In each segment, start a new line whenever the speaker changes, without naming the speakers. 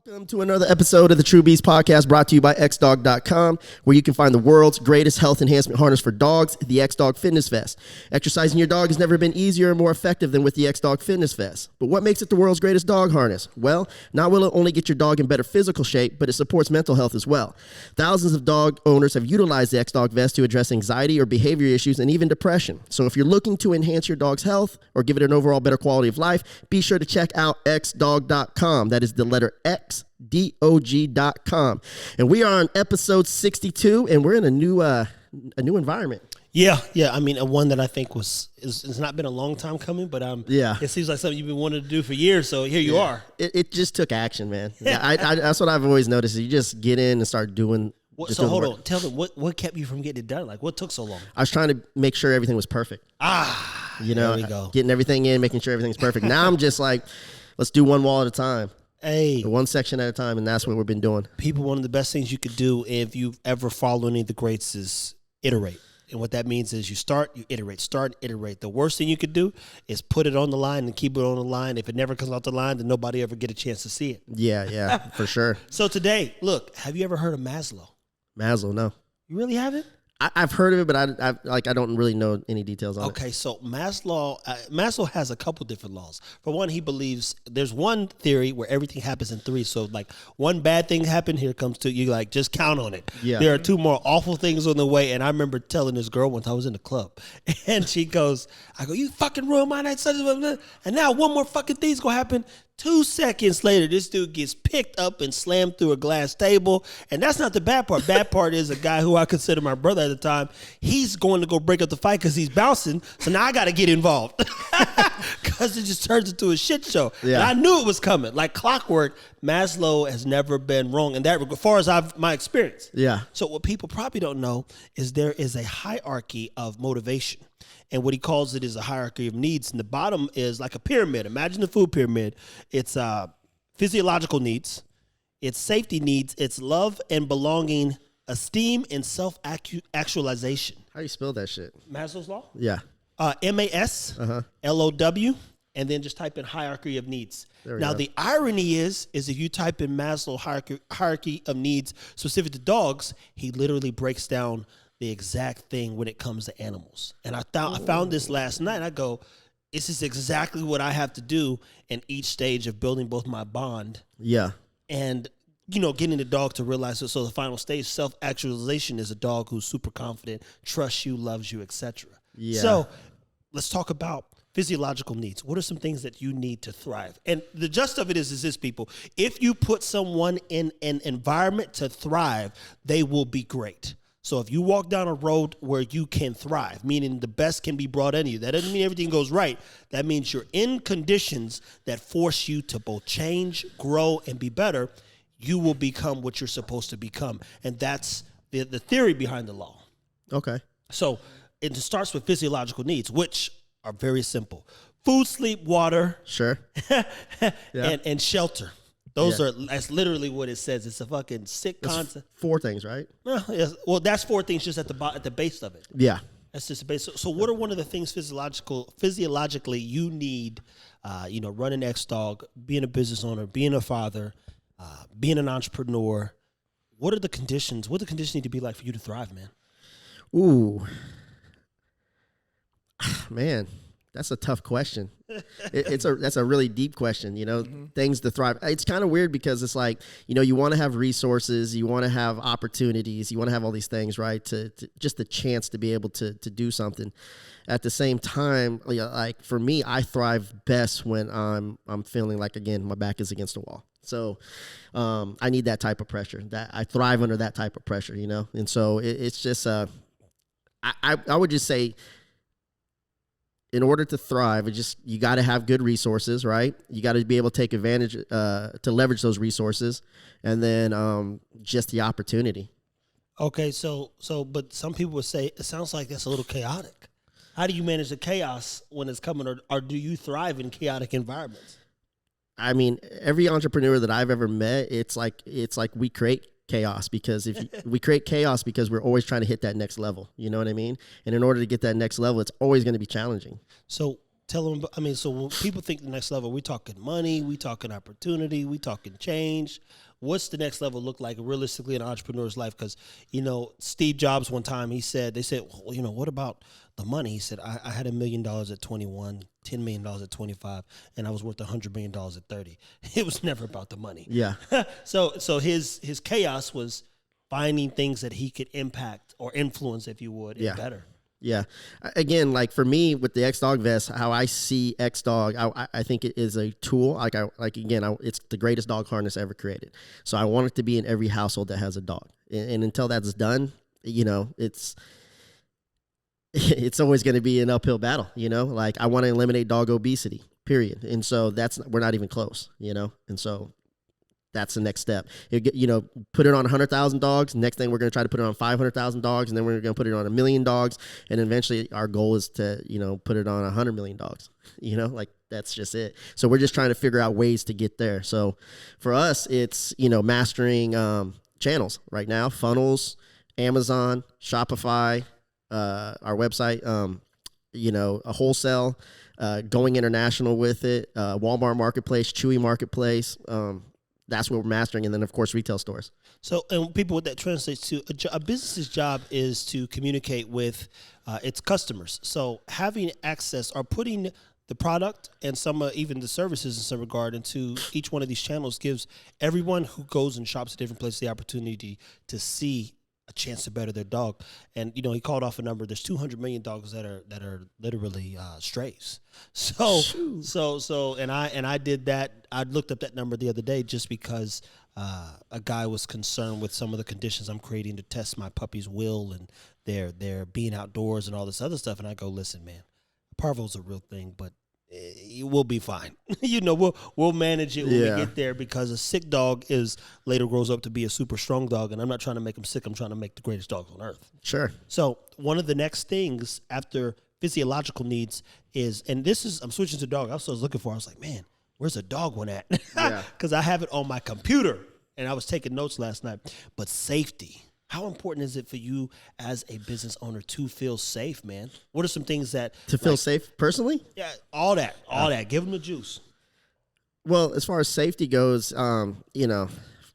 Welcome to another episode of the True Beast Podcast, brought to you by xdog.com, where you can find the world's greatest health enhancement harness for dogs, the X-Dog Fitness Vest. Exercising your dog has never been easier or more effective than with the X-Dog Fitness Vest. But what makes it the world's greatest dog harness? Well, not will it only get your dog in better physical shape, but it supports mental health as well. Thousands of dog owners have utilized the X-Dog Vest to address anxiety or behavior issues and even depression. So if you're looking to enhance your dog's health or give it an overall better quality of life, be sure to check out xdog.com. That is the letter X. DOG.com. And we are on episode 62, and we're in a new environment.
Yeah. I mean, one that I think it's not been a long time coming, but it seems like something you've been wanting to do for years. So here you are.
It just took action, man. I that's what I've always noticed. You just get in and start doing.
So hold on, tell them what kept you from getting it done. Like, what took so long?
I was trying to make sure everything was perfect.
There we go.
Getting everything in, making sure everything's perfect. Now I'm just like, let's do one wall at a time.
Hey,
one section at a time, and that's what we've been doing.
People, one of the best things you could do if you've ever followed any of the greats is iterate. And what that means is you start, you iterate, start, iterate. The worst thing you could do is put it on the line and keep it on the line. If it never comes off the line, then nobody ever get a chance to see it.
Yeah, for sure.
So today, look, have you ever heard of Maslow?
Maslow, no.
You really haven't?
I've heard of it, but I don't really know any details on it.
Okay, so Maslow has a couple different laws. For one, he believes there's one theory where everything happens in three. So like one bad thing happened, here comes two. You like just count on it.
Yeah.
There are two more awful things on the way. And I remember telling this girl once I was in the club, and she goes, I go, you fucking ruined my night, and now one more fucking thing's gonna happen. 2 seconds later, this dude gets picked up and slammed through a glass table. And that's not the bad part. Bad part is a guy who I consider my brother at the time. He's going to go break up the fight because he's bouncing. So now I got to get involved because it just turns into a shit show.
Yeah.
And I knew it was coming. Like clockwork, Maslow has never been wrong in that regard, as far as my experience.
Yeah.
So what people probably don't know is there is a hierarchy of motivation. And what he calls it is a hierarchy of needs. And the bottom is like a pyramid. Imagine the food pyramid. It's physiological needs. It's safety needs. It's love and belonging, esteem, and self-actualization.
How do you spell that shit?
Maslow's law?
Yeah.
MASLOW, and then just type in hierarchy of needs. Now, the irony is if you type in Maslow hierarchy of needs specific to dogs, he literally breaks down the exact thing when it comes to animals. And I found this last night. I go, this is exactly what I have to do in each stage of building both my bond.
Yeah.
And, getting the dog to realize it. So the final stage, self-actualization, is a dog who's super confident, trusts you, loves you, etc.
Yeah.
So let's talk about physiological needs. What are some things that you need to thrive? And the gist of it is this, people. If you put someone in an environment to thrive, they will be great. So if you walk down a road where you can thrive, meaning the best can be brought into you, that doesn't mean everything goes right. That means you're in conditions that force you to both change, grow, and be better. You will become what you're supposed to become. And that's the theory behind the law.
Okay.
So it starts with physiological needs, which are very simple. Food, sleep, water.
Sure.
and shelter. That's literally what it says. It's a fucking sick concept. 4 things,
right?
Well, that's 4 things just at the base of it.
Yeah.
That's just the base. So what are one of the things physiologically you need, running X-Dog, being a business owner, being a father, being an entrepreneur? What are the conditions? What do the conditions need to be like for you to thrive, man?
Ooh. Man, that's a tough question. That's a really deep question, things to thrive. It's kind of weird because it's like, you want to have resources, you want to have opportunities, you want to have all these things, right? To just the chance to be able to do something. At the same time, like for me, I thrive best when I'm feeling like, again, my back is against the wall. So I need that type of pressure. That I thrive under that type of pressure, And so it's just I would just say, in order to thrive, you got to have good resources, right? You got to be able to take advantage, to leverage those resources, and then just the opportunity.
Okay, but some people would say it sounds like that's a little chaotic. How do you manage the chaos when it's coming, or do you thrive in chaotic environments?
I mean, every entrepreneur that I've ever met, it's like we create chaos because we create chaos because we're always trying to hit that next level. You know what I mean? And in order to get that next level, it's always going to be challenging.
So Tell them. I mean, so when people think the next level, we talking money, we talking opportunity, we talking change. What's the next level look like realistically in an entrepreneur's life? Because, Steve Jobs one time, they said, well, what about the money? He said, I had $1 million at 21, $10 million at 25, and I was worth $100 million at 30. It was never about the money.
Yeah.
So his chaos was finding things that he could impact or influence, if you would, and better.
Yeah. Again, like for me with the X-Dog vest, how I see X-Dog, I think it is a tool. It's the greatest dog harness ever created. So I want it to be in every household that has a dog. And until that's done, it's always going to be an uphill battle, Like I want to eliminate dog obesity, period. And so we're not even close, And so that's the next step. Put it on 100,000 dogs. Next thing, we're going to try to put it on 500,000 dogs, and then we're going to put it on 1 million dogs, and eventually our goal is to put it on 100 million dogs. Like that's just it. So we're just trying to figure out ways to get there. So for us, it's mastering channels right now: funnels, Amazon, Shopify, our website, a wholesale, going international with it, Walmart Marketplace, Chewy Marketplace. That's what we're mastering. And then, of course, retail stores. So,
and people, what that translates to, a business's job is to communicate with its customers. So having access or putting the product and some even the services in some regard into each one of these channels gives everyone who goes and shops at different places the opportunity to see a chance to better their dog. And he called off a number. There's 200 million dogs that are literally strays. So and I did that. I looked up that number the other day just because a guy was concerned with some of the conditions I'm creating to test my puppy's will and their being outdoors and all this other stuff. And I go, listen, man, parvo's a real thing, but we'll be fine. We'll manage it when we get there, because a sick dog later grows up to be a super strong dog, and I'm not trying to make them sick. I'm trying to make the greatest dogs on earth.
Sure.
So one of the next things after physiological needs is, and I'm switching to dog. I was looking for. I was like, man, where's a dog one at? Because I have it on my computer, and I was taking notes last night. But safety. How important is it for you as a business owner to feel safe, man? What are some things that...
To feel safe personally?
Yeah, all that. Give them the juice.
Well, as far as safety goes,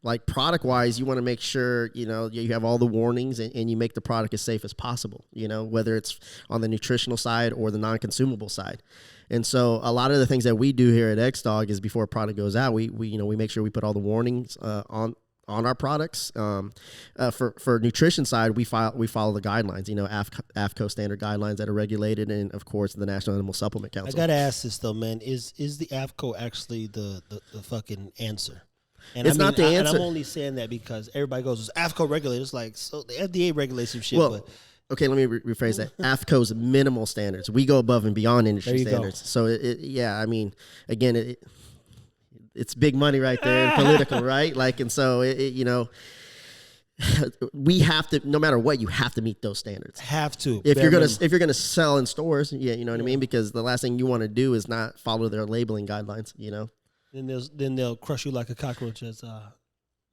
like product-wise, you want to make sure, you have all the warnings and you make the product as safe as possible, whether it's on the nutritional side or the non-consumable side. And so a lot of the things that we do here at X-Dog is before a product goes out, we make sure we put all the warnings on our products. For nutrition side, we follow the guidelines, AFCO standard guidelines that are regulated, and of course the National Animal Supplement Council.
I gotta ask this though, man, is the AFCO actually the fucking answer? And
it's not the answer.
And I'm only saying that because everybody goes, it's AFCO regulated. It's so the FDA regulates some shit.
Well, okay, let me rephrase that. AFCO's minimal standards. We go above and beyond industry standards. Go. So it's big money right there in political, right? And so we have to, no matter what, you have to meet those standards.
Have to.
If you're gonna sell in stores, what I mean? Because the last thing you want to do is not follow their labeling guidelines,
Then they'll crush you like a cockroach, as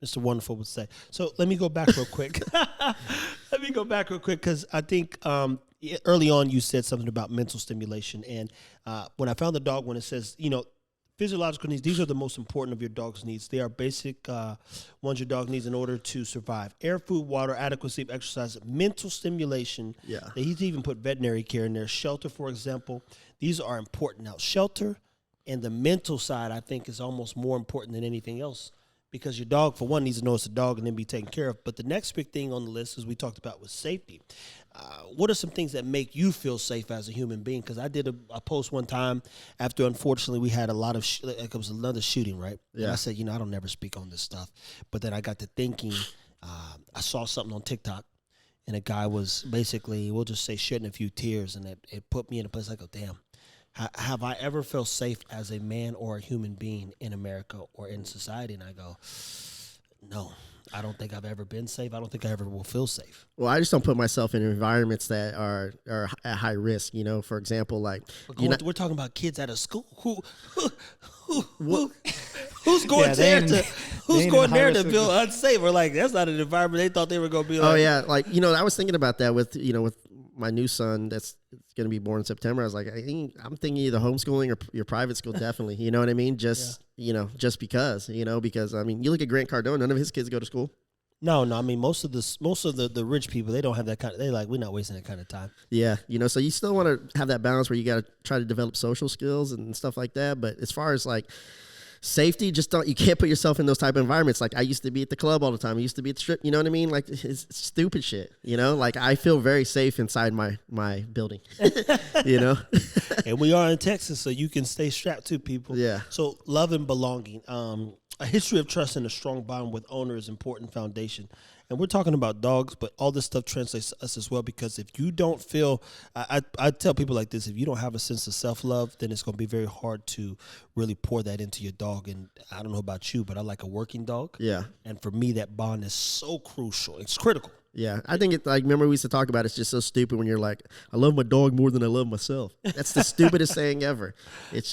Mr. Wonderful would say. So let me go back real quick. Because I think early on you said something about mental stimulation, and when I found the dog one, it says, physiological needs, these are the most important of your dog's needs. They are basic ones your dog needs in order to survive. Air, food, water, adequate sleep, exercise, mental stimulation.
Yeah.
He's even put veterinary care in there. Shelter, for example. These are important. Now, shelter and the mental side, I think, is almost more important than anything else, because your dog, for one, needs to know it's a dog and then be taken care of. But the next big thing on the list, as we talked about, was safety. What are some things that make you feel safe as a human being? Because I did a post one time after, unfortunately, we had a lot of it was another shooting, right?
Yeah.
And I said, I don't never speak on this stuff. But then I got to thinking, I saw something on TikTok, and a guy was basically, we'll just say, shedding a few tears, and it put me in a place. I go, damn, have I ever felt safe as a man or a human being in America or in society? And I go, no. I don't think I've ever been safe. I don't think I ever will feel safe.
Well, I just don't put myself in environments that are at high risk. For example,
we're talking about kids out of school. Who's going there to feel unsafe? Or that's not an environment they thought they were going to be like.
Oh yeah, I was thinking about that with my new son that's going to be born in September, I was like, I'm thinking either homeschooling or your private school, definitely. You know what I mean? Just because, because I mean, you look at Grant Cardone, none of his kids go to school.
No. I mean, most of the rich people, they don't have that kind of. They like, we're not wasting that kind of time.
Yeah, so you still want to have that balance where you got to try to develop social skills and stuff like that. But as far as like safety, you can't put yourself in those type of environments. Like I used to be at the club all the time. I used to be at the strip. You know what I mean? Like it's stupid shit. Like I feel very safe inside my building.
And we are in Texas, so you can stay strapped to people.
Yeah.
So love and belonging. A history of trust and a strong bond with owner is important foundation. And we're talking about dogs, but all this stuff translates to us as well, because if you don't feel, I tell people like this, if you don't have a sense of self-love, then it's going to be very hard to really pour that into your dog. And I don't know about you, but I like a working dog.
Yeah.
And for me, that bond is so crucial. It's critical.
Yeah, I think remember we used to talk about it's just so stupid when you're like, I love my dog more than I love myself. That's the stupidest saying ever. It's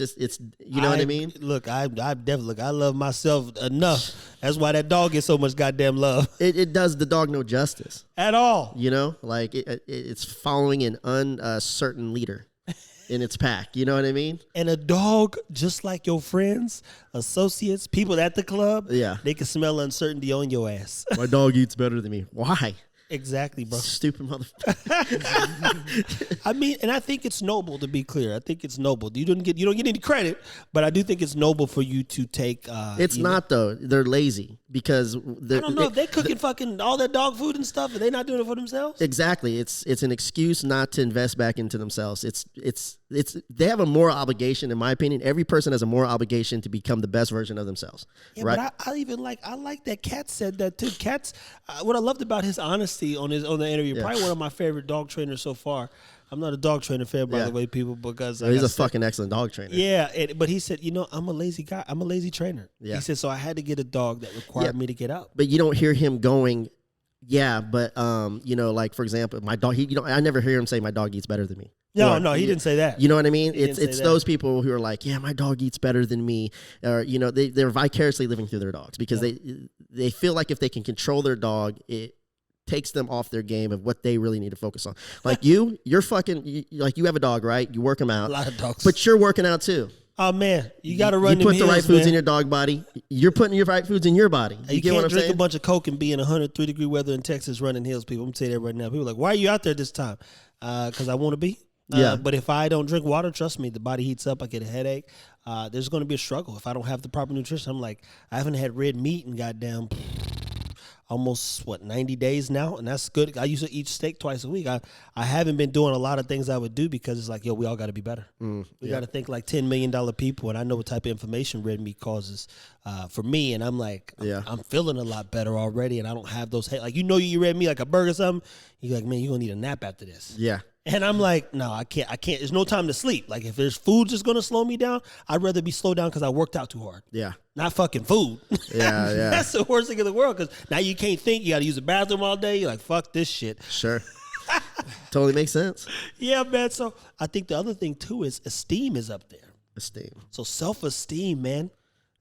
you know what I mean?
Look, I definitely, I love myself enough. That's why that dog gets so much goddamn love.
It does the dog no justice.
At all.
Like it's following an uncertain leader in its pack. You know what I mean?
And a dog, just like your friends, associates, people at the club, they can smell uncertainty on your ass.
My dog eats better than me. Why?
Exactly, bro.
Stupid motherfucker.
I mean, and I think it's noble, to be clear. I think it's noble. You don't get any credit, but I do think it's noble for you to take.
It's not though. They're lazy because
I don't know if they're cooking fucking all that dog food and stuff, and they're not doing it for themselves.
Exactly. It's an excuse not to invest back into themselves. It's they have a moral obligation, in my opinion. Every person has a moral obligation to become the best version of themselves.
Yeah,
right?
But I like that Cat said that too. Cat's what I loved about his honesty on the interview. Yeah. Probably one of my favorite dog trainers so far. I'm not a dog trainer fan, by the way, people, because
he's a fucking excellent dog trainer.
Yeah, but he said, I'm a lazy guy. I'm a lazy trainer. Yeah. He said, so I had to get a dog that required me to get out.
But you don't hear him going, but like for example, my dog. I never hear him say my dog eats better than me.
No, he didn't say that.
You know what I mean? It's those people who are like, yeah, my dog eats better than me, or they're vicariously living through their dogs because they feel like if they can control their dog, it takes them off their game of what they really need to focus on. Like you're fucking like you have a dog, right? You work him out.
A lot of dogs,
but you're working out too.
Oh man, you got to run.
You put the right foods
in
your dog body. You're putting your right foods in your body.
You
get
can't
what I'm
drink
saying?
a bunch of Coke and be in 103-degree weather in Texas running hills. People, I'm gonna tell you that right now. People are like, why are you out there this time? Because I want to be. But if I don't drink water, trust me, the body heats up. I get a headache. There's going to be a struggle if I don't have the proper nutrition. I'm like, I haven't had red meat in goddamn almost 90 days now, and that's good. I used to eat steak twice a week. I haven't been doing a lot of things I would do because it's like, we all got to be better. We got to think like $10 million people, and I know what type of inflammation red meat causes for me. And I'm like, I'm feeling a lot better already, and I don't have those like you eat red meat like a burger or something. You're like, man, you're gonna need a nap after this.
Yeah.
And I'm like, no, I can't. There's no time to sleep. Like, if there's food just going to slow me down, I'd rather be slowed down because I worked out too hard.
Yeah.
Not fucking food.
Yeah.
That's the worst thing in the world because now you can't think. You got to use the bathroom all day. You're like, fuck this shit.
Sure. Totally makes sense.
Yeah, man. So I think the other thing, too, is esteem is up there.
Esteem.
So self-esteem, man.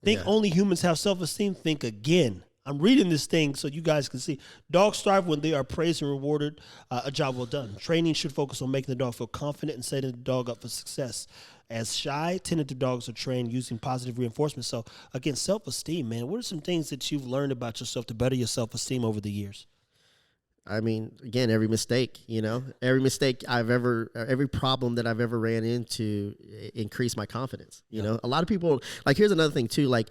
Think only humans have self-esteem. Think again. I'm reading this thing so you guys can see. Dogs thrive when they are praised and rewarded a job well done. Training should focus on making the dog feel confident and setting the dog up for success. As shy, tentative dogs are trained using positive reinforcement. So, again, self-esteem, man. What are some things that you've learned about yourself to better your self-esteem over the years?
I mean, again, every mistake, every mistake every problem that I've ever ran into increased my confidence. You know, a lot of people, like, here's another thing too, like,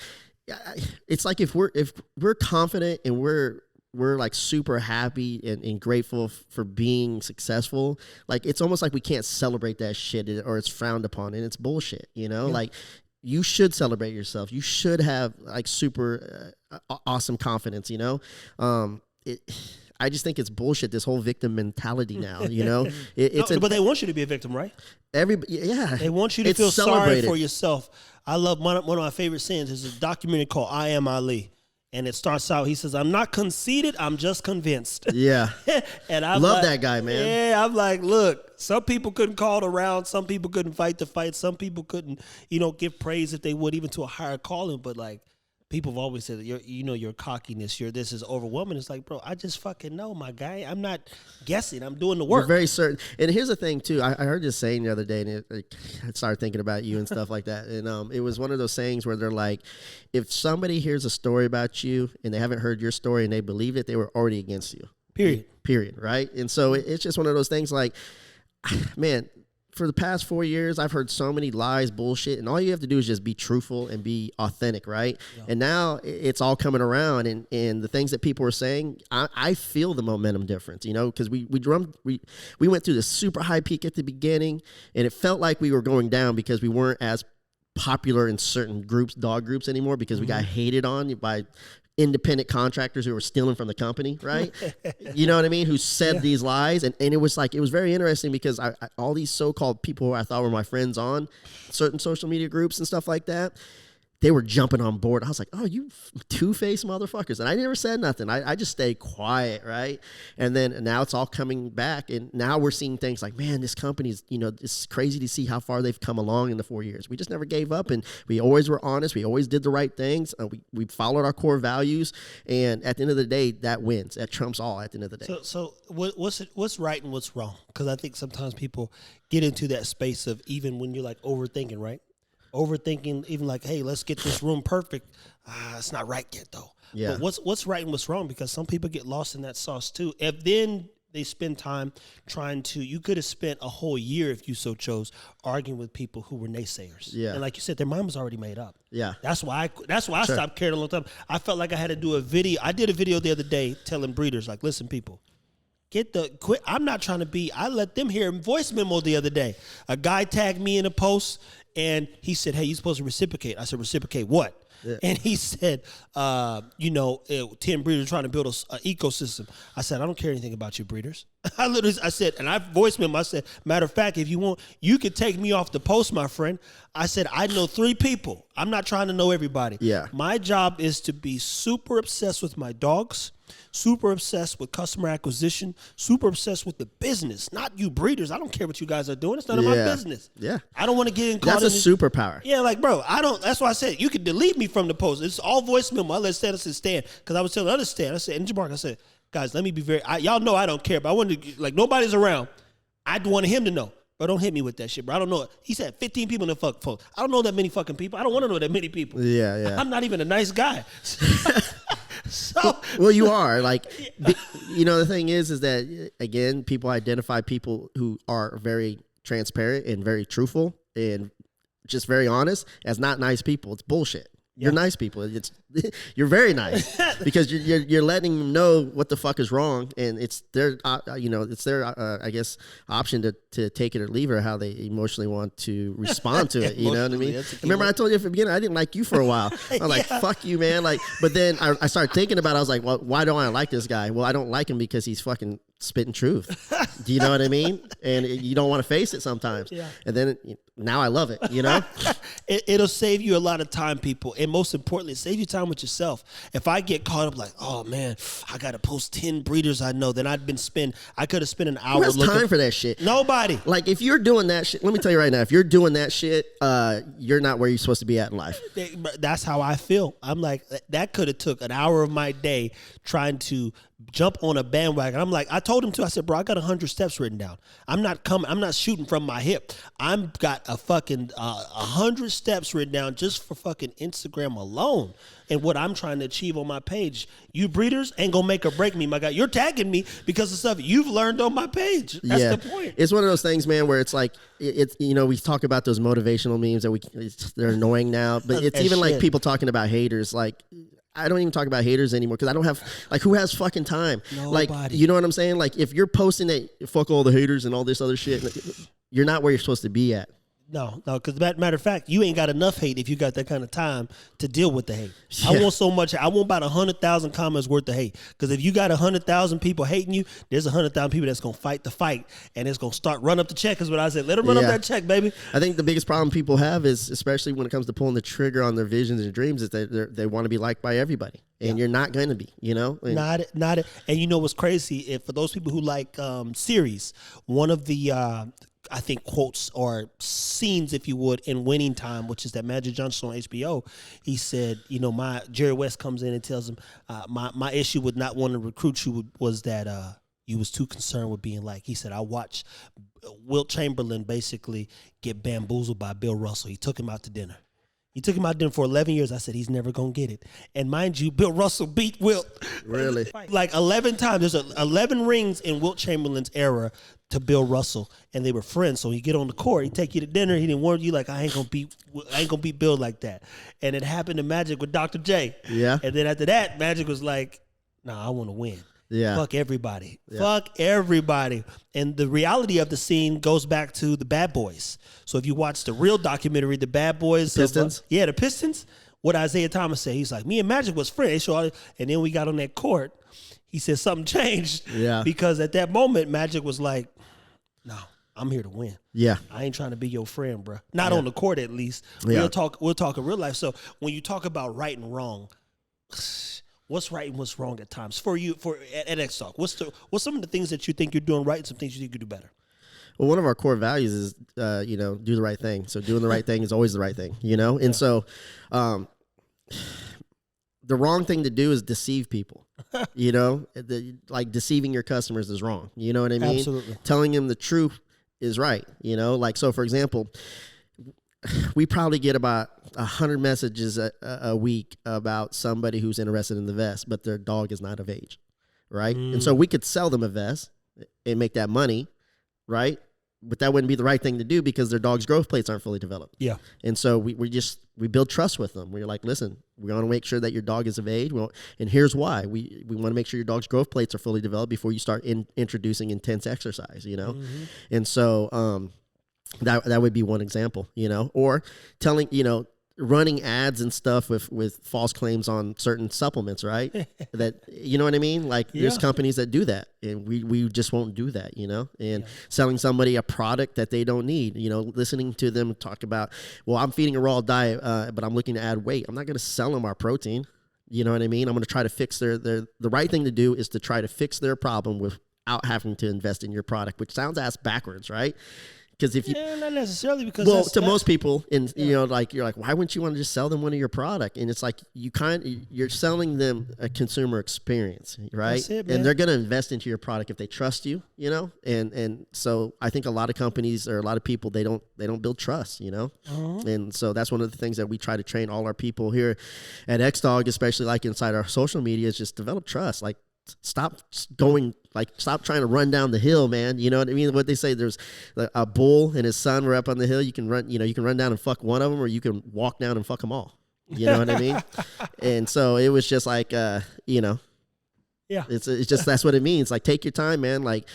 it's like if we're confident and we're like super happy and grateful for being successful, like it's almost like we can't celebrate that shit or it's frowned upon, and it's bullshit, like you should celebrate yourself. You should have like super awesome confidence, I just think it's bullshit, this whole victim mentality now,
but they want you to be a victim, right?
They
want you to feel sorry for yourself. I love one of my favorite scenes is a documentary called I Am Ali. And it starts out, he says, I'm not conceited, I'm just convinced.
Yeah.
And I
love that guy, man.
Yeah, I'm like, look, some people couldn't call it around. Some people couldn't fight the fight. Some people couldn't, give praise if they would, even to a higher calling. But like, people have always said that your cockiness, your this is overwhelming. It's like, bro, I just fucking know, my guy. I'm not guessing. I'm doing the work.
You're very certain. And here's the thing too. I heard this saying the other day, and I started thinking about you and stuff like that. And it was one of those sayings where they're like, if somebody hears a story about you and they haven't heard your story and they believe it, they were already against you. Period. Right. And so it's just one of those things. Like, man, for the past 4 years, I've heard so many lies, bullshit, and all you have to do is just be truthful and be authentic, right? Yeah. And now it's all coming around, and the things that people are saying, I feel the momentum difference, because we went through this super high peak at the beginning, and it felt like we were going down because we weren't as popular in certain groups, dog groups anymore, because we got hated on by independent contractors who were stealing from the company, right? You know what I mean? Who said these lies. And it was very interesting because I all these so-called people who I thought were my friends on certain social media groups and stuff like that, they were jumping on board. I was like, oh, you two-faced motherfuckers. And I never said nothing. I just stayed quiet, right? And then now it's all coming back. And now we're seeing things like, man, this company's, it's crazy to see how far they've come along in the 4 years. We just never gave up, and we always were honest. We always did the right things. We followed our core values. And at the end of the day, that wins. That trumps all at the end of the day.
So what's right and what's wrong? Because I think sometimes people get into that space of, even when you're like overthinking, right? Overthinking, even like, hey, let's get this room perfect. It's not right yet, though.
Yeah.
But what's right and what's wrong? Because some people get lost in that sauce too. If then they spend time trying to, you could have spent a whole year, if you so chose, arguing with people who were naysayers.
Yeah.
And like you said, their mind was already made up.
Yeah.
That's why I stopped caring a long time. I felt like I had to do a video. I did a video the other day telling breeders, like, listen, people, quit. I'm not trying to be. I let them hear a voice memo the other day. A guy tagged me in a post, and he said, hey, you're supposed to reciprocate. I said, reciprocate what? Yeah. And he said, 10 breeders trying to build an ecosystem. I said, I don't care anything about you breeders. I said, and I voiced him. I said, matter of fact, if you want, you could take me off the post, my friend. I said, I know 3 people. I'm not trying to know everybody.
Yeah.
My job is to be super obsessed with my dogs, super obsessed with customer acquisition, super obsessed with the business, not you breeders. I don't care what you guys are doing. It's none of my business.
Yeah.
I don't want to get in caught.
That's a superpower.
Yeah, like, bro, that's why I said you could delete me from the post. It's all voice memo. I let Stan stand, because I was telling the other Stan, I said, and Jamark, I said, guys, let me be y'all know I don't care, but I wanted to, like, nobody's around. I wanted him to know. Bro, don't hit me with that shit, bro. I don't know it. He said 15 people in the fuck post. I don't know that many fucking people. I don't want to know that many people.
Yeah.
I'm not even a nice guy.
Well, you are. Like, the thing is that, again, people identify people who are very transparent and very truthful and just very honest as not nice people. It's bullshit. You're nice people. You're very nice because you're letting them know what the fuck is wrong, and it's their I guess option to take it or leave it, or how they emotionally want to respond to it. You know what I mean? Remember, I told you at the beginning I didn't like you for a while. I was like, fuck you, man. Like, but then I started thinking about it. I was like, well, why don't I like this guy? Well, I don't like him because he's fucking spitting truth. Do you know what I mean? And you don't want to face it sometimes.
Yeah.
And then now I love it.
It'll save you a lot of time, people, and most importantly, save you time with yourself. If I get caught up like, oh man, I gotta post 10 breeders I know, then I could have spent an hour.
Who has time for that shit?
Nobody.
Like, if you're doing that shit, let me tell you right now, if you're doing that shit, you're not where you're supposed to be at in life.
That's how I feel. I'm like, that could have took an hour of my day trying to jump on a bandwagon. I'm like, I told him to. I said, bro, I got 100 steps written down. I'm not shooting from my hip. I'm got a fucking 100 steps written down just for fucking Instagram alone, and what I'm trying to achieve on my page. You breeders ain't gonna make or break me, my guy. You're tagging me because of stuff you've learned on my page. That's the point.
It's one of those things, man, where it's like, we talk about those motivational memes that they're annoying now, but it's even like people talking about haters. Like, I don't even talk about haters anymore because I don't have, like, who has fucking time?
Nobody.
Like, you know what I'm saying? Like, if you're posting that, fuck all the haters and all this other shit, you're not where you're supposed to be at.
No, because matter of fact, you ain't got enough hate if you got that kind of time to deal with the hate. Yeah. I want about 100,000 comments worth of hate. Because if you got 100,000 people hating you, there's 100,000 people that's gonna fight the fight, and it's gonna start run up the check. Is what I said. Let them run up that check, baby.
I think the biggest problem people have is, especially when it comes to pulling the trigger on their visions and dreams, is that they want to be liked by everybody, and you're not going to be.
Not it. And you know what's crazy? For those people who like series, one of the I think, quotes or scenes, if you would, in Winning Time, which is that Magic Johnson on HBO. He said, my Jerry West comes in and tells him, my issue with not wanting to recruit you was that you was too concerned with being like. He said, I watched Wilt Chamberlain basically get bamboozled by Bill Russell. He took him out to dinner. For 11 years. I said, he's never going to get it. And mind you, Bill Russell beat Wilt.
Really?
Like 11 times. There's 11 rings in Wilt Chamberlain's era to Bill Russell, and they were friends. So he get on the court, he take you to dinner, he didn't warn you like, I ain't gonna beat Bill like that. And it happened to Magic with Dr. J.
Yeah.
And then after that, Magic was like, nah, I want to win.
Yeah.
Fuck everybody.
Yeah.
Fuck everybody. And the reality of the scene goes back to the Bad Boys. So if you watch the real documentary, the Bad Boys.
Pistons?
The Pistons. What Isaiah Thomas said, he's like, me and Magic was friends. And then we got on that court. He said something changed.
Yeah.
Because at that moment, Magic was like, no, I'm here to win.
Yeah.
I ain't trying to be your friend, bro. Not on the court, at least.
Yeah.
We'll talk in real life. So when you talk about right and wrong, what's right and what's wrong at times for you at X Talk? What's some of the things that you think you're doing right and some things you think you do better?
Well, one of our core values is, do the right thing. So doing the right thing is always the right thing, And so, the wrong thing to do is deceive people. Like deceiving your customers is wrong. You know what I mean?
Absolutely.
Telling them the truth is right. So for example, we probably get about 100 messages a week about somebody who's interested in the vest, but their dog is not of age, right? And so we could sell them a vest and make that money, right? But that wouldn't be the right thing to do because their dog's growth plates aren't fully developed.
Yeah.
And so we build trust with them. We're like, listen, we want to make sure that your dog is of age. And here's why. We want to make sure your dog's growth plates are fully developed before you start introducing intense exercise,
Mm-hmm.
And so that would be one example, or telling, running ads and stuff with false claims on certain supplements, right? That, you know what I mean? Like there's companies that do that and we just won't do that, and selling somebody a product that they don't need, listening to them talk about, well, I'm feeding a raw diet, but I'm looking to add weight. I'm not going to sell them our protein. You know what I mean? I'm going to try to fix the right thing to do is to try to fix their problem without having to invest in your product, which sounds ass backwards, right? Because if you,
not necessarily because
most people, and you're like, why wouldn't you want to just sell them one of your product? And it's like you're selling them a consumer experience, right?
That's it, man.
And they're going to invest into your product if they trust you, And so I think a lot of companies or a lot of people they don't build trust, And so that's one of the things that we try to train all our people here at Xdog, especially like inside our social media, is just develop trust, like. Stop trying to run down the hill, man. You know what I mean? What they say, there's a bull and his son were up on the hill. You can run down and fuck one of them, or you can walk down and fuck them all. You know what I mean? And so it was just like,
Yeah.
It's just, that's what it means. Like, take your time, man. Like,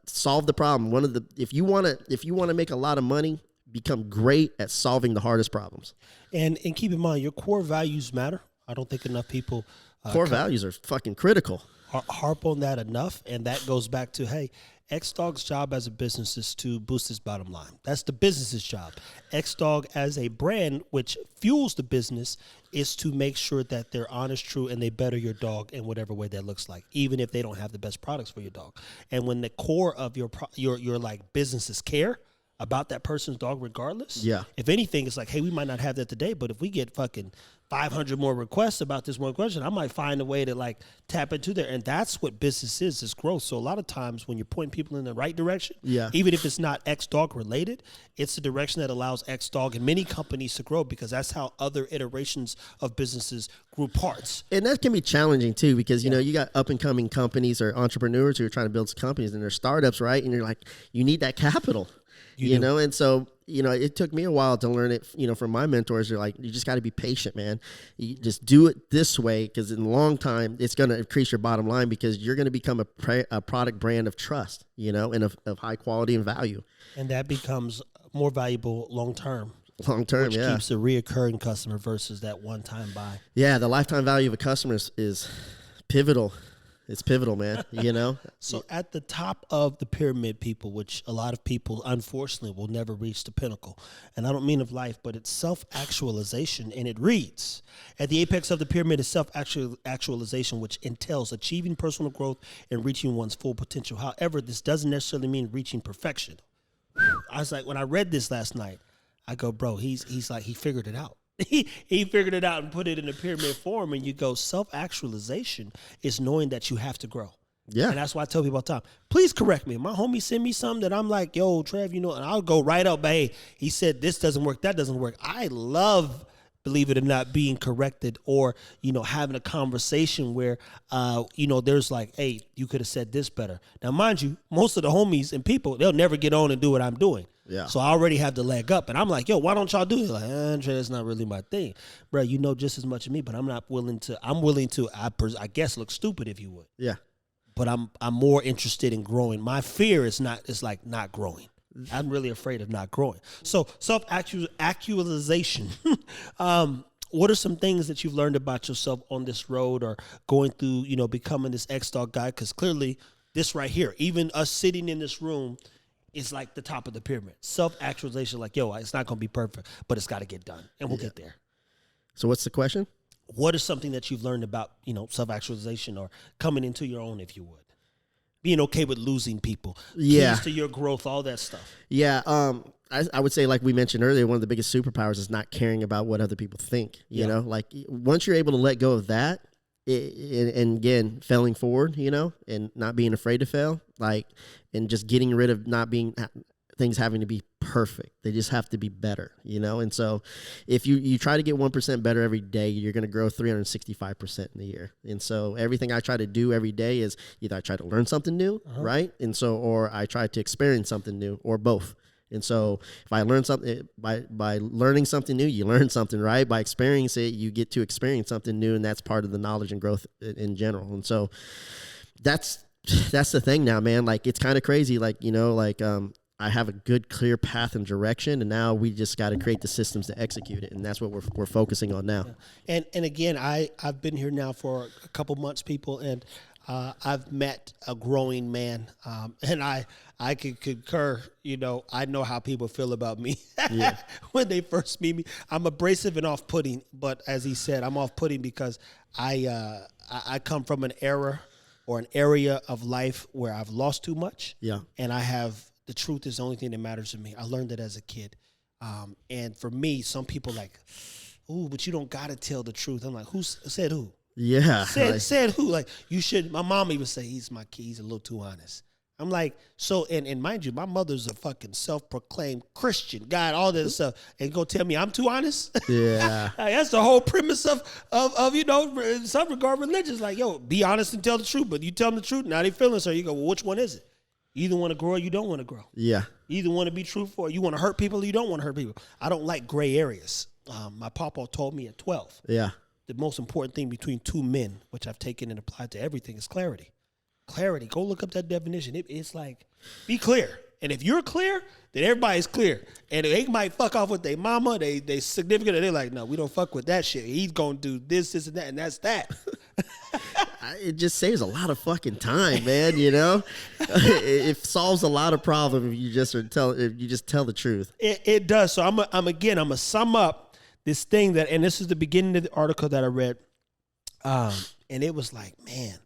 solve the problem. If you want to make a lot of money, become great at solving the hardest problems.
And keep in mind, your core values matter. I don't think enough people
core values are fucking critical.
Harp on that enough, and that goes back to, hey, Xdog's job as a business is to boost its bottom line. That's the business's job. Xdog as a brand, which fuels the business, is to make sure that they're honest, true, and they better your dog in whatever way that looks like, even if they don't have the best products for your dog. And when the core of your like businesses care about that person's dog regardless, if anything, it's like, hey, we might not have that today, but if we get fucking 500 more requests about this one question, I might find a way to like tap into there. And that's what business is growth. So a lot of times when you're pointing people in the right direction, even if it's not Xdog related, it's the direction that allows Xdog and many companies to grow, because that's how other iterations of businesses grew parts.
And that can be challenging too, because you got up and coming companies or entrepreneurs who are trying to build companies and they're startups, right? And you're like, you need that capital. And so, it took me a while to learn it, from my mentors. They're like, you just got to be patient, man. You just do it this way, because in the long time, it's going to increase your bottom line, because you're going to become a product brand of trust, and of high quality and value.
And that becomes more valuable long term.
Which
keeps a reoccurring customer versus that one-time buy.
Yeah, the lifetime value of a customer is pivotal. It's pivotal, man,
So at the top of the pyramid, people, which a lot of people, unfortunately, will never reach the pinnacle. And I don't mean of life, but it's self-actualization. And it reads, at the apex of the pyramid is self-actualization, which entails achieving personal growth and reaching one's full potential. However, this doesn't necessarily mean reaching perfection. I was like, when I read this last night, I go, bro, he's like, he figured it out. He figured it out and put it in a pyramid form. And you go, self-actualization is knowing that you have to grow.
Yeah.
And that's why I tell people all the time, please correct me. My homie send me something that I'm like, yo, Trev, and I'll go right up, hey, he said this doesn't work, that doesn't work. I love, believe it or not, being corrected or, having a conversation where, there's like, hey, you could have said this better. Now, mind you, most of the homies and people, they'll never get on and do what I'm doing.
Yeah.
So I already have the leg up. And I'm like, yo, why don't y'all do it? Like, Trey, that's not really my thing. Bro, you know just as much as me, but I'm willing to, I guess, look stupid if you would.
Yeah.
But I'm more interested in growing. My fear is not growing. I'm really afraid of not growing. So self-actualization. What are some things that you've learned about yourself on this road or going through, becoming this X-Dog guy? Because clearly this right here, even us sitting in this room, is like the top of the pyramid. Self-actualization, like, yo, it's not going to be perfect, but it's got to get done. And we'll get there.
So what's the question?
What is something that you've learned about, self-actualization or coming into your own, if you would? Being okay with losing people.
Yeah.
Keys to your growth, all that stuff.
Yeah. I would say, like we mentioned earlier, one of the biggest superpowers is not caring about what other people think. You know, like once you're able to let go of that, and again, failing forward, and not being afraid to fail, and just getting rid of not being things having to be perfect. They just have to be better, And so if you try to get 1% better every day, you're going to grow 365% in a year. And so everything I try to do every day is either I try to learn something new, right? And so, or I try to experience something new, or both. And so if I learn something, by learning something new, you learn something, right? By experiencing it, you get to experience something new, and that's part of the knowledge and growth in general. And so that's the thing now, man. Like, it's kind of crazy. I have a good, clear path and direction, and now we just got to create the systems to execute it, and that's what we're focusing on now.
And again, I've been here now for a couple months, people, and I've met a growing man, and I could concur. I know how people feel about me when they first meet me. I'm abrasive and off-putting, but as he said, I'm off-putting because I come from an era or an area of life where I've lost too much, and I have. The truth is the only thing that matters to me. I learned it as a kid. And for me, some people like, ooh, but you don't got to tell the truth. I'm like, who said who?
Yeah.
Said who? Like, you should. My mom even say, he's my kid. He's a little too honest. I'm like, so, and mind you, my mother's a fucking self-proclaimed Christian, God, all this stuff. And go tell me I'm too honest?
Yeah.
That's the whole premise of in some regard, religion. Like, yo, be honest and tell the truth. But you tell them the truth, now they feeling so. You go, well, which one is it? You either want to grow or you don't want to grow. Yeah. You either want to be truthful or you want to hurt people or you don't want to hurt people. I don't like gray areas. My papa told me at 12. Yeah. The most important thing between two men, which I've taken and applied to everything, is clarity. Clarity. Go look up that definition. It's like, be clear. And if you're clear, then everybody's clear. And they might fuck off with their mama, they significant, and they're like, no, we don't fuck with that shit. He's going to do this, and that, and that's that.
It just saves a lot of fucking time, man. It solves a lot of problems if you just tell the truth.
It does. So I'm gonna sum up this thing and this is the beginning of the article that I read, and it was like, man,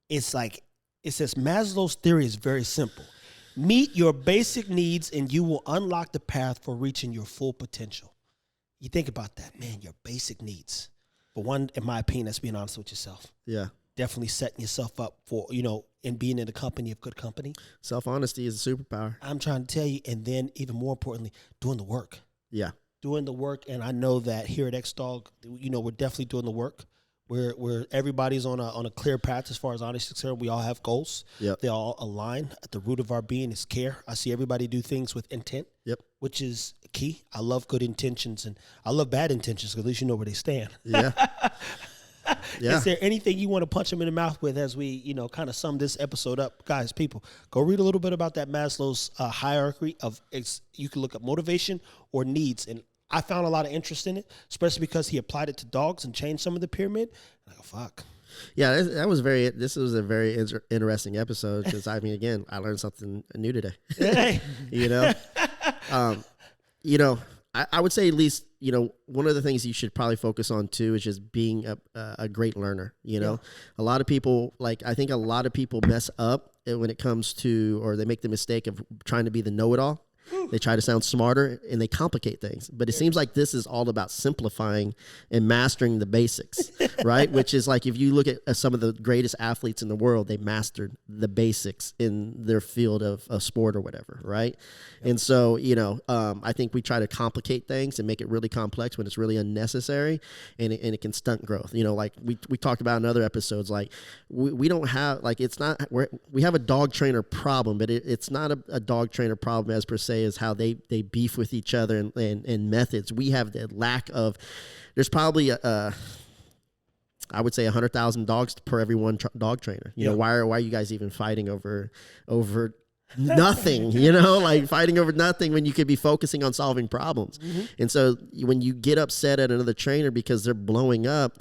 it's like it says Maslow's theory is very simple. Meet your basic needs, and you will unlock the path for reaching your full potential. You think about that, man. Your basic needs. But one, in my opinion, that's being honest with yourself. Yeah. Definitely setting yourself up for, and being in the company of good company.
Self-honesty is a superpower.
I'm trying to tell you. And then even more importantly, doing the work. Yeah. Doing the work. And I know that here at X-Dog, we're definitely doing the work. Where everybody's on a clear path as far as honesty is concerned. We all have goals. Yep. They all align. At the root of our being is care. I see everybody do things with intent. Yep. Which is key. I love good intentions and I love bad intentions because at least you know where they stand. Yeah. Yeah. Is there anything you want to punch them in the mouth with as we, kind of sum this episode up? Guys, people, go read a little bit about that Maslow's hierarchy of, you can look up motivation or needs. And I found a lot of interest in it, especially because he applied it to dogs and changed some of the pyramid. And I go, fuck.
Yeah, this was a very interesting episode because, again, I learned something new today. Hey. I would say at least, one of the things you should probably focus on too is just being a great learner. A lot of people, I think a lot of people mess up when it comes to, or they make the mistake of trying to be the know-it-all. They try to sound smarter, and they complicate things. But it seems like this is all about simplifying and mastering the basics, right? Which is like, if you look at some of the greatest athletes in the world, they mastered the basics in their field of sport or whatever, right? And so, I think we try to complicate things and make it really complex when it's really unnecessary, and it can stunt growth. Like we talked about in other episodes, like we don't have, like, it's not, we have a dog trainer problem, but it's not a dog trainer problem as per se as how they beef with each other and methods. We have the lack of, there's probably I would say 100,000 dogs per every one dog trainer. Why are you guys even fighting over nothing, like fighting over nothing when you could be focusing on solving problems? And so when you get upset at another trainer because they're blowing up,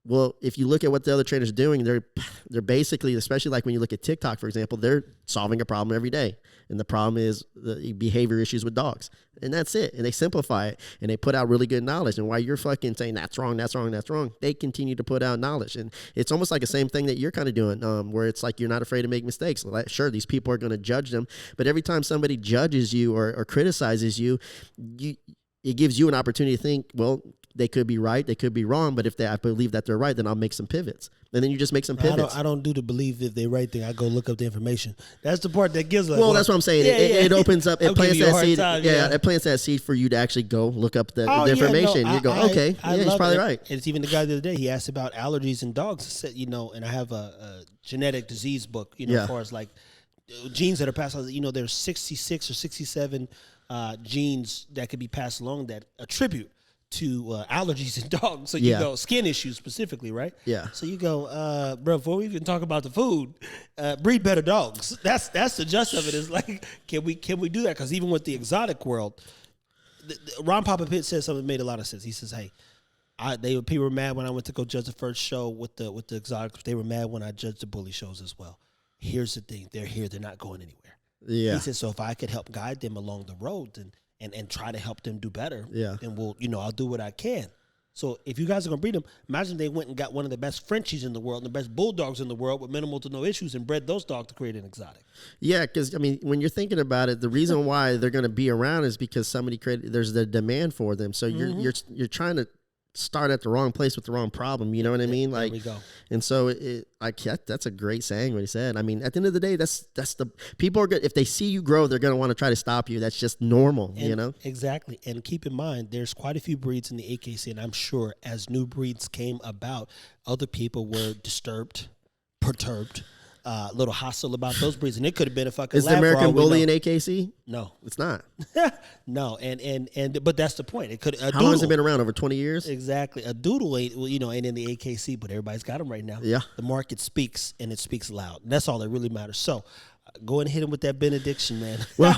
well, if you look at what the other trainers are doing, they're basically, especially like when you look at TikTok, for example, they're solving a problem every day. And the problem is the behavior issues with dogs. And that's it. And they simplify it, and they put out really good knowledge. And while you're fucking saying that's wrong, they continue to put out knowledge. And it's almost like the same thing that you're kind of doing, where it's like you're not afraid to make mistakes. Like, sure, these people are going to judge them, but every time somebody judges you or criticizes you, it gives you an opportunity to think, well, they could be right, they could be wrong, but I believe that they're right, then I'll make some pivots. And then you just make some pivots.
I don't do the believe if they're right thing. I go look up the information. That's the part that gives us.
Well, that's what I'm saying. It opens up. It plants that seed. It plants that seed for you to actually go look up the information. You go, okay, he's probably right.
And it's even the guy the other day. He asked about allergies in dogs. Said, and I have a genetic disease book. As far as like genes that are passed on. There's 66 or 67 genes that could be passed along that attribute to allergies in dogs. So you go skin issues specifically, right?
Yeah.
So you go, bro, before we even talk about the food, breed better dogs. That's the gist of it. Is like, can we do that? Because even with the exotic world, Ron Papa Pitt said something that made a lot of sense. He says, hey, people were mad when I went to go judge the first show with the exotics. They were mad when I judged the bully shows as well. Here's the thing. They're here. They're not going anywhere.
Yeah.
He said, so if I could help guide them along the road and try to help them do better, then I'll do what I can. So if you guys are going to breed them, imagine they went and got one of the best Frenchies in the world and the best bulldogs in the world with minimal to no issues and bred those dogs to create an exotic.
Yeah, because, when you're thinking about it, the reason why they're going to be around is because there's the demand for them. So you're trying to start at the wrong place with the wrong problem. You know what I mean? Like,
there we go.
And so that's a great saying what he said. At the end of the day, that's the people are good. If they see you grow, they're going to want to try to stop you. That's just normal,
Exactly. And keep in mind, there's quite a few breeds in the AKC, and I'm sure as new breeds came about, other people were disturbed, perturbed, a little hostile about those breeds, and it could have been a fucking.
Is the American Bully in AKC?
No,
it's not.
No, but that's the point. It could.
How long has it been around? Over 20 years.
Exactly. A doodle ain't in the AKC, but everybody's got them right now.
Yeah.
The market speaks, and it speaks loud. And that's all that really matters. So, go and hit him with that benediction, man.
Well,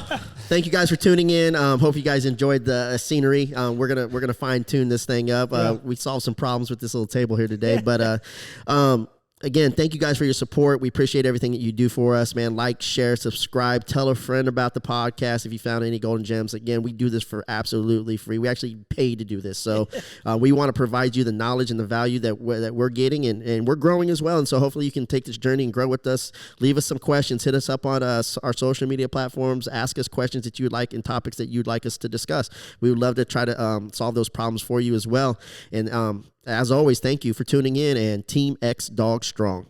thank you guys for tuning in. Hope you guys enjoyed the scenery. We're gonna fine tune this thing up. We solved some problems with this little table here today, but again, thank you guys for your support. We appreciate everything that you do for us, man. Like, share, subscribe, tell a friend about the podcast if you found any golden gems. Again, we do this for absolutely free. We actually pay to do this. So we want to provide you the knowledge and the value that we're getting, and we're growing as well. And so hopefully you can take this journey and grow with us. Leave us some questions. Hit us up on our social media platforms. Ask us questions that you would like and topics that you'd like us to discuss. We would love to try to solve those problems for you as well. And as always, thank you for tuning in, and Team X Dog Strong.